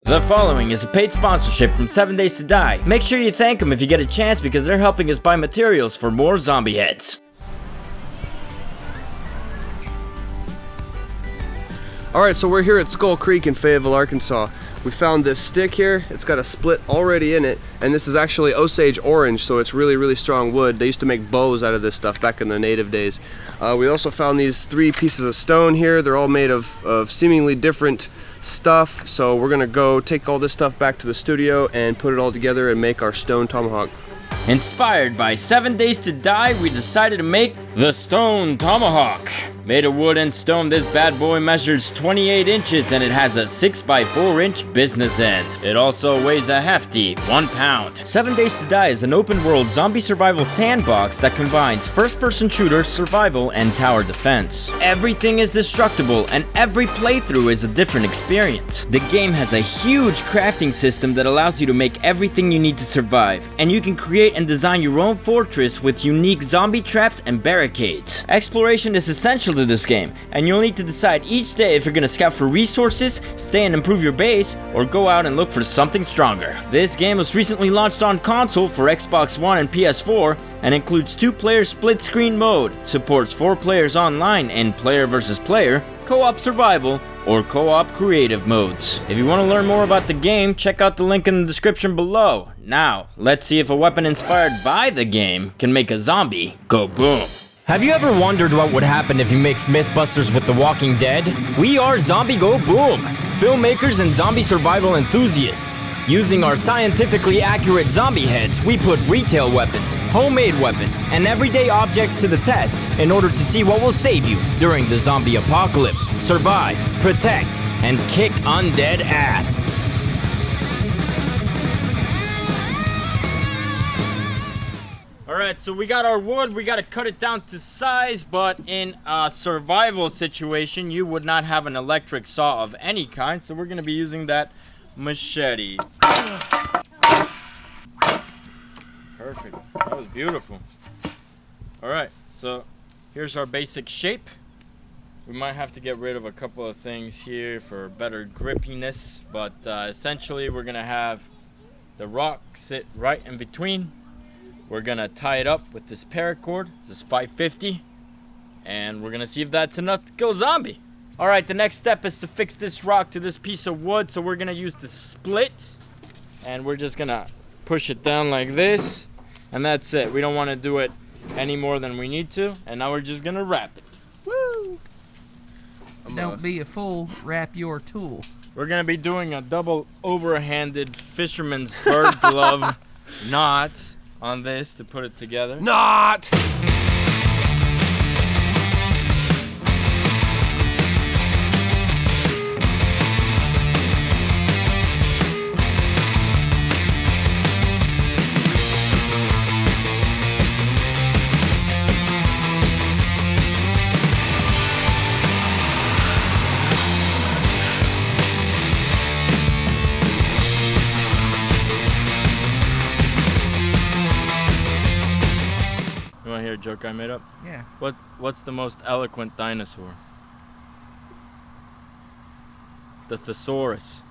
The following is a paid sponsorship from 7 Days to Die. Make sure you thank them if you get a chance because they're helping us buy materials for more zombie heads. Alright, so we're here at Skull Creek in Fayetteville, Arkansas. We found this stick here. It's got a split already in it, and this is actually Osage orange, so it's really strong wood. They used to make bows out of this stuff back in the native days. We also found these 3 pieces of stone here. They're all made of seemingly different stuff, so we're gonna go take all this stuff back to the studio and put it all together and make our stone tomahawk. Inspired by 7 Days to Die, we decided to make the Stone Tomahawk. Made of wood and stone, this bad boy measures 28 inches and it has a 6x4 inch business end. It also weighs a hefty 1 pound. 7 Days to Die is an open world zombie survival sandbox that combines first person shooter, survival, and tower defense. Everything is destructible and every playthrough is a different experience. The game has a huge crafting system that allows you to make everything you need to survive, and you can create and design your own fortress with unique zombie traps and barricades. Exploration is essential to this game, and you'll need to decide each day if you're gonna scout for resources, stay and improve your base, or go out and look for something stronger. This game was recently launched on console for Xbox One and PS4 and includes 2-player split screen mode, supports 4 players online in player versus player, co-op survival, or co-op creative modes. If you want to learn more about the game, check out the link in the description below. Now, let's see if a weapon inspired by the game can make a zombie go boom. Have you ever wondered what would happen if you mixed Mythbusters with The Walking Dead? We are Zombie Go Boom, filmmakers and zombie survival enthusiasts. Using our scientifically accurate zombie heads, we put retail weapons, homemade weapons, and everyday objects to the test in order to see what will save you during the zombie apocalypse. Survive, protect, and kick undead ass. Alright, so we got our wood, we gotta cut it down to size, but in a survival situation, you would not have an electric saw of any kind, so we're gonna be using that machete. Perfect, that was beautiful. Alright, so here's our basic shape. We might have to get rid of a couple of things here for better grippiness, but essentially we're gonna have the rock sit right in between. We're gonna tie it up with this paracord, this 550, and we're gonna see if that's enough to kill a zombie. Alright, the next step is to fix this rock to this piece of wood, so we're gonna use the split, and we're just gonna push it down like this, and that's it. We don't wanna do it any more than we need to, and now we're just gonna wrap it. Woo! Don't be a fool, wrap your tool. We're gonna be doing a double overhanded fisherman's bird glove knot on this to put it together. Not! You wanna hear a joke I made up? Yeah. What's the most eloquent dinosaur? The thesaurus.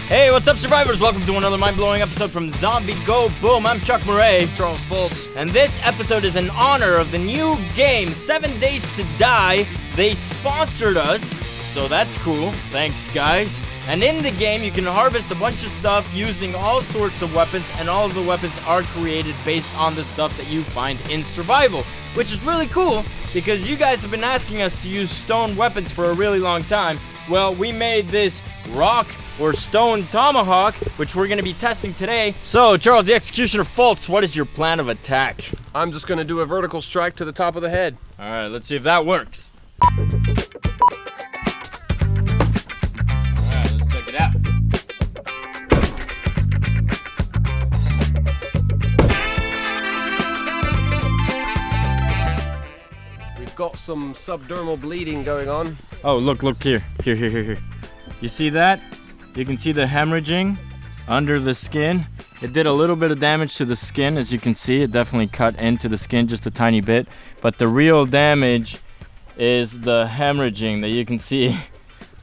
Hey, what's up, survivors? Welcome to another mind-blowing episode from Zombie Go Boom. I'm Chuck Murray. Charles Fultz. And this episode is in honor of the new game, 7 Days to Die. They sponsored us, so that's cool. Thanks, guys. And in the game, you can harvest a bunch of stuff using all sorts of weapons, and all of the weapons are created based on the stuff that you find in survival, which is really cool because you guys have been asking us to use stone weapons for a really long time. Well, we made this rock or stone tomahawk, which we're going to be testing today. So, Charles, the Executioner Fultz, what is your plan of attack? I'm just gonna do a vertical strike to the top of the head. All right, let's see if that works. Out. We've got some subdermal bleeding going on. Oh, look here. Here. You see that? You can see the hemorrhaging under the skin. It did a little bit of damage to the skin, as you can see. It definitely cut into the skin just a tiny bit. But the real damage is the hemorrhaging that you can see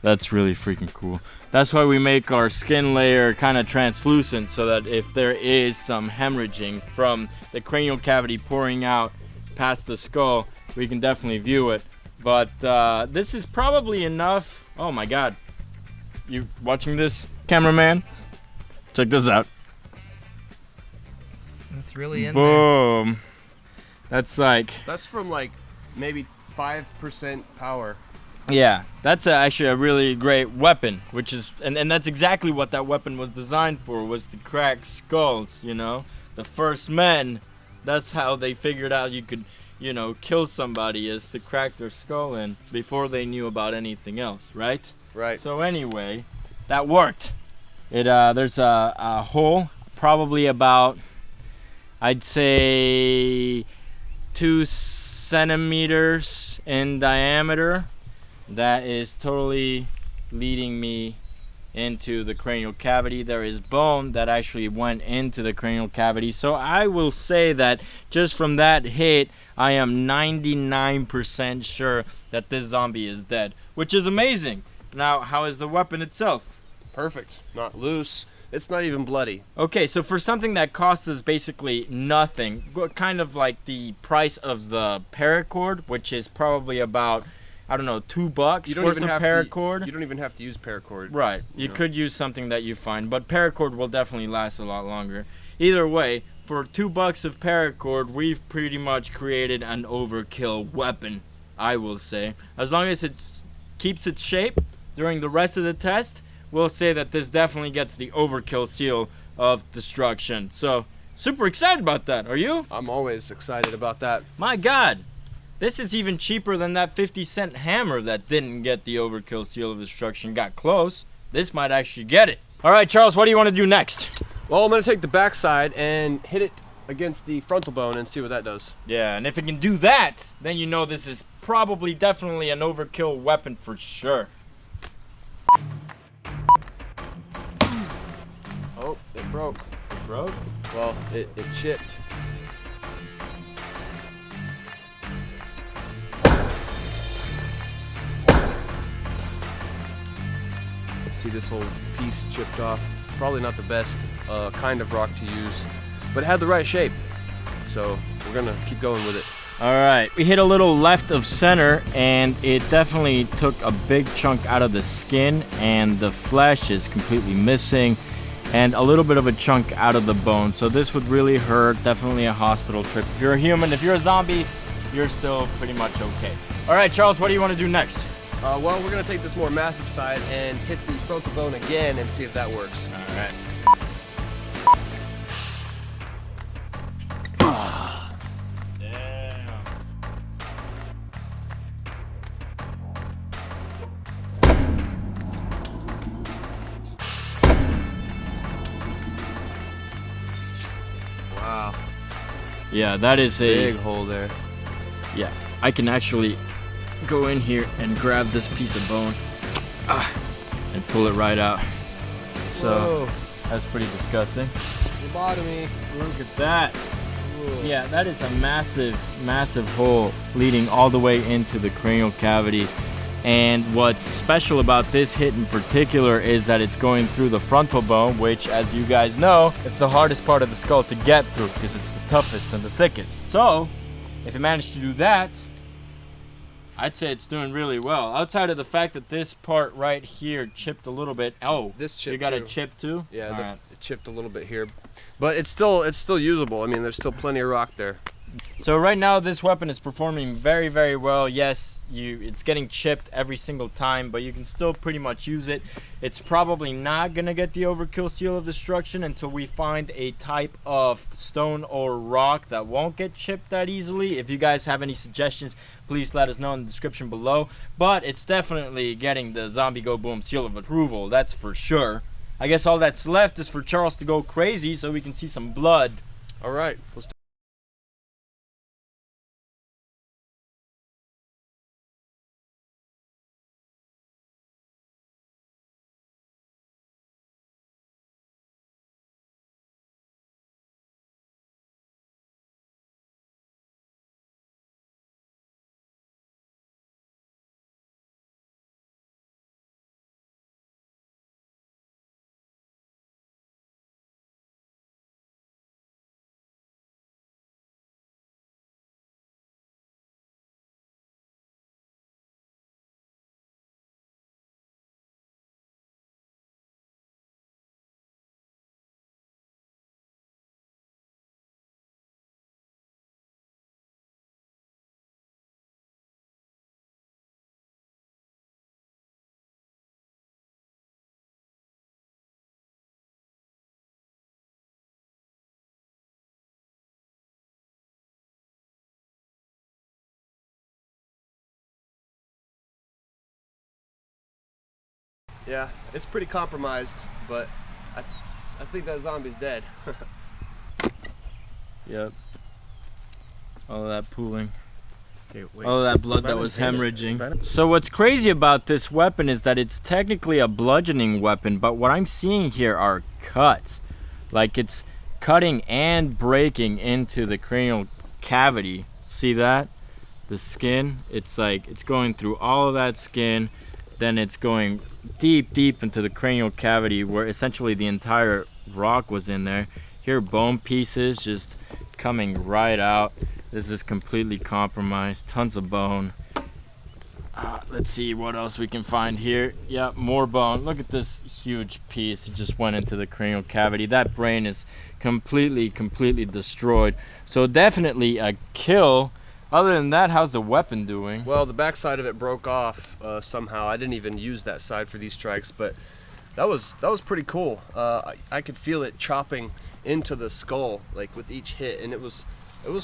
That's really freaking cool. That's why we make our skin layer kind of translucent, so that if there is some hemorrhaging from the cranial cavity pouring out past the skull, we can definitely view it. But this is probably enough. Oh my god. You watching this, cameraman? Check this out. It's really in there. Boom. That's from like maybe 5% power. yeah, that's actually a really great weapon, which is, and that's exactly what that weapon was designed for, was to crack skulls, you know? The first men, that's how they figured out you could, you know, kill somebody, is to crack their skull in before they knew about anything else, right? Right. So anyway, that worked. There's a hole, probably about, I'd say 2 centimeters in diameter, that is totally leading me into the cranial cavity. There is bone that actually went into the cranial cavity, so I will say that just from that hit, I am 99% sure that this zombie is dead, which is amazing. Now, how is the weapon itself? Perfect. Not loose. It's not even bloody. Okay, so for something that costs us basically nothing, kind of like the price of the paracord, which is probably about, I don't know, $2 worth of paracord. You don't even have to use paracord. Right. You could use something that you find, but paracord will definitely last a lot longer. Either way, for $2 of paracord, we've pretty much created an overkill weapon, I will say. As long as it keeps its shape during the rest of the test, we'll say that this definitely gets the overkill seal of destruction. So, super excited about that. Are you? I'm always excited about that. My god. This is even cheaper than that 50-cent hammer that didn't get the overkill seal of destruction. Got close. This might actually get it. All right, Charles, what do you want to do next? Well, I'm going to take the backside and hit it against the frontal bone and see what that does. Yeah, and if it can do that, then you know this is probably definitely an overkill weapon for sure. Oh, it broke. It broke? Well, it chipped. See this whole piece chipped off. Probably not the best kind of rock to use, but it had the right shape. So we're gonna keep going with it. All right, we hit a little left of center, and it definitely took a big chunk out of the skin, and the flesh is completely missing, and a little bit of a chunk out of the bone. So this would really hurt. Definitely a hospital trip. If you're a human, if you're a zombie, you're still pretty much okay. All right, Charles, what do you want to do next? Well, we're gonna take this more massive side and hit the frontal bone again and see if that works. All right. Damn. Wow. Yeah, that is a Big hole there. Yeah, I can actually go in here and grab this piece of bone and pull it right out. So that's pretty disgusting. Lobotomy. Look at that. Yeah, that is a massive, massive hole leading all the way into the cranial cavity. And what's special about this hit in particular is that it's going through the frontal bone, which, as you guys know, it's the hardest part of the skull to get through because it's the toughest and the thickest. So, if it managed to do that, I'd say it's doing really well. Outside of the fact that this part right here chipped a little bit. Oh, this chipped. You got too. a chip too? Yeah, it chipped a little bit here, but it's still usable. I mean, there's still plenty of rock there. So right now this weapon is performing very, very well. Yes, it's getting chipped every single time, but you can still pretty much use it. It's probably not gonna get the overkill seal of destruction until we find a type of stone or rock that won't get chipped that easily. If you guys have any suggestions, please let us know in the description below. But it's definitely getting the Zombie Go Boom seal of approval, that's for sure. I guess all that's left is for Charles to go crazy so we can see some blood. All right, let's do Yeah, it's pretty compromised, but I think that zombie's dead. Yep. All of that pooling. Okay, wait. All of that blood that was hemorrhaging. So what's crazy about this weapon is that it's technically a bludgeoning weapon, but what I'm seeing here are cuts. Like it's cutting and breaking into the cranial cavity. See that? The skin, it's like it's going through all of that skin, then it's going deep into the cranial cavity where essentially the entire rock was in there. Here are bone pieces just coming right out. This is completely compromised. Tons of bone. Let's see what else we can find here. Yeah, more bone. Look at this huge piece. It just went into the cranial cavity. That brain is completely destroyed. So definitely a kill. Other than that, how's the weapon doing? Well, the backside of it broke off somehow. I didn't even use that side for these strikes, but that was pretty cool. I could feel it chopping into the skull like with each hit, and it was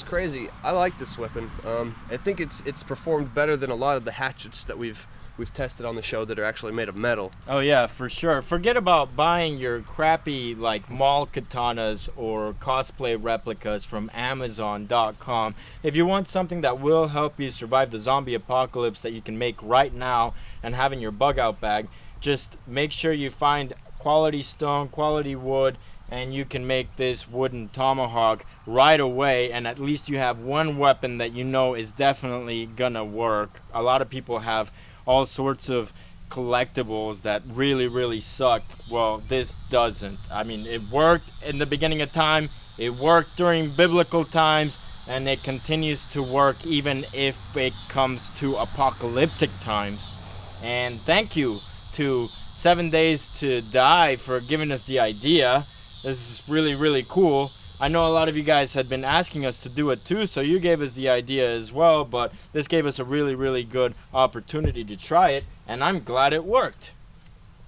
crazy. I like this weapon. I think it's performed better than a lot of the hatchets that we've tested on the show that are actually made of metal. Oh yeah, for sure. Forget about buying your crappy like mall katanas or cosplay replicas from Amazon.com. If you want something that will help you survive the zombie apocalypse that you can make right now and have in your bug out bag, just make sure you find quality stone, quality wood, and you can make this wooden tomahawk right away, and at least you have one weapon that you know is definitely gonna work. A lot of people have all sorts of collectibles that really suck. Well, this doesn't. I mean, it worked in the beginning of time, it worked during biblical times, and it continues to work even if it comes to apocalyptic times. And thank you to 7 Days to Die for giving us the idea. This is really cool. I know a lot of you guys had been asking us to do it too, so you gave us the idea as well, but this gave us a really good opportunity to try it, and I'm glad it worked.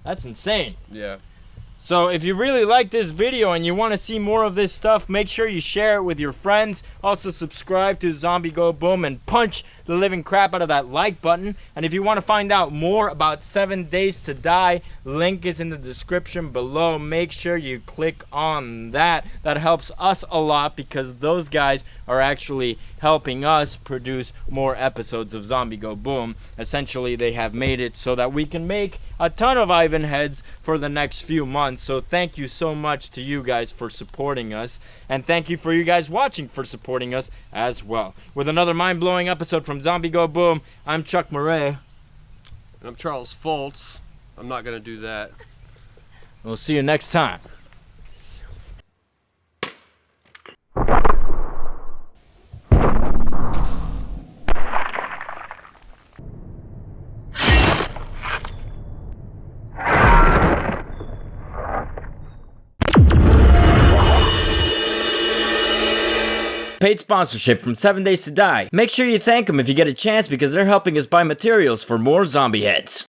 That's insane. Yeah. So if you really like this video and you want to see more of this stuff, make sure you share it with your friends. Also subscribe to Zombie Go Boom and punch the living crap out of that like button. And if you want to find out more about 7 Days to Die, link is in the description below. Make sure you click on that. That helps us a lot because those guys are actually helping us produce more episodes of Zombie Go Boom. Essentially, they have made it so that we can make a ton of Ivan heads for the next few months. So thank you so much to you guys for supporting us, and thank you for you guys watching for supporting us as well. With another mind-blowing episode from Zombie Go Boom, I'm Chuck Murray. And I'm Charles Foltz. I'm not gonna do that. We'll see you next time. Paid sponsorship from 7 Days to Die. Make sure you thank them if you get a chance because they're helping us buy materials for more zombie heads.